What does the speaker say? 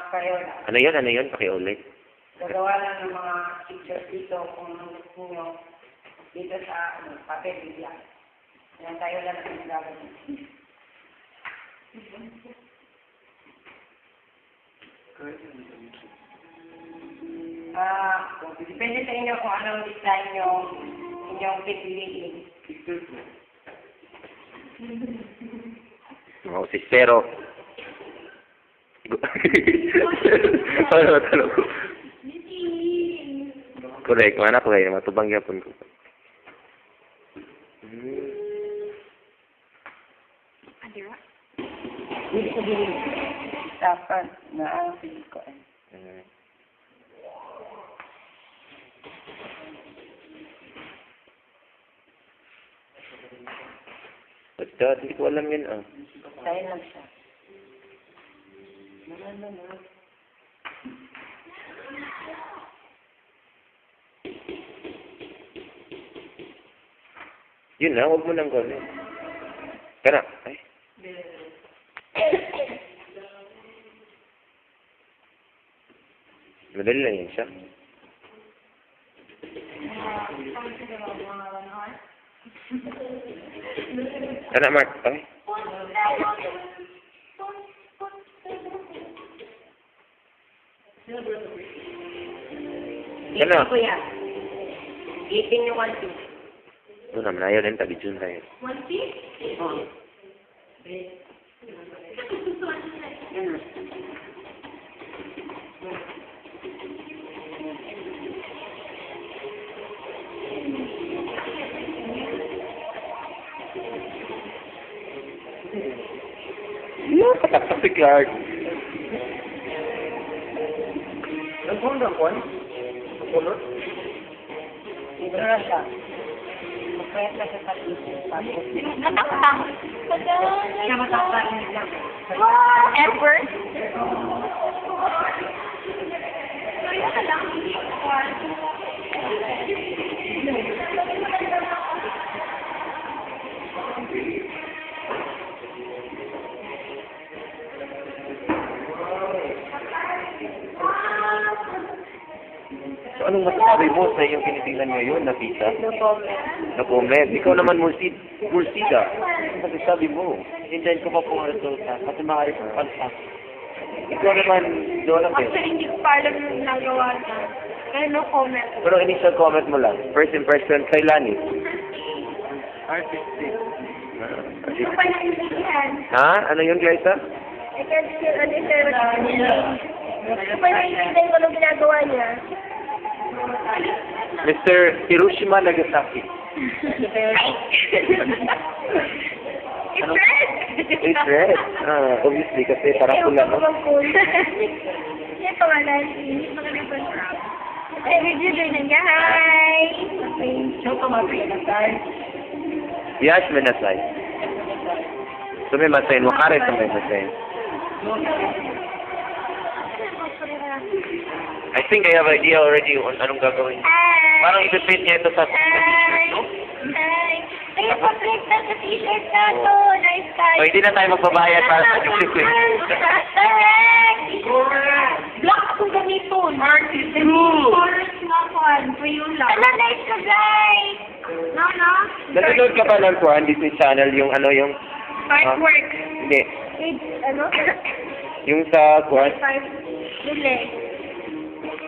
Crayola. Ano yun? Ano yun? Pakiulit. Gagawa lang ng mga pictures dito kung gusto nyo dito sa papel bigla. Yan tayo lang ang gagawin. Depende sa inyo kung anong design yung inyong pipiliin. Oo, si Pero. Ano talaga? Correct, mana ko kayo. Matubang yapon ko. Hindi sabihin. Dapat na ang pili ko. Basta, hindi ko alam yun, ah. Kaya lang siya. Yun na, huwag mo nang gawin. Kana, ay. Madali lang yan siya. Kana, Mark, ay. Kana. Ito ko yan. Ipin yung 1 piece. Ito naman, ayaw din, tabi dyan tayo. 1 piece? Oo. Yung pataktak si Clark. Nagpunta ko? Kulot? Ito na siya. Magpayat na siya sa isip. Nataktak. Siya mataktak lang. Wow! Ever? Kaya ka lang. So, anong masasabi mo sa iyong kinitingnan ngayon na pizza? Na comment. Ikaw naman, Mursida. Anong masasabi mo? Hintayin ko pa po ang resulta kasi maayos ang palpak. Ikaw naman, Jonathan. Actually, hindi ko pa alam yung nagawa niya. Kaya no comment. Pero initial comment mo lang. First impression kay Lani. Artistic. Hindi ko pa naiintindihan. Ha? Ano yun, Graisa? I can't still understand what he's doing. Hindi ko pa naiintindihan kung anong ginagawa niya. Mr. Hiroshima Nagasaki. It's red! It's red. Obviously, kasi parang pula, no? Yan pangalan. Hindi magandang Ay, review din niya. Hi! Siya tumatay na tayo. Yash Menasay. Sumimasen. Wakare sumimasen. I think I have an idea already on anong gagawin. Hi! Parang ipipit niya ito sa t-shirt, no? Hi! Kaya pa-print na sa t-shirt na to. Nice guys. O, hindi na tayo magbabayad para sa t-shirt. Correct! Black akong gamiton. Artist Colors na one. For you lang. Ano, nice ka guys. No? Nanonood ka ba ng Kuhan Disney Channel yung ano yung... Artwork. Hindi. It's, ano? Yung sa Kuhan... Dili.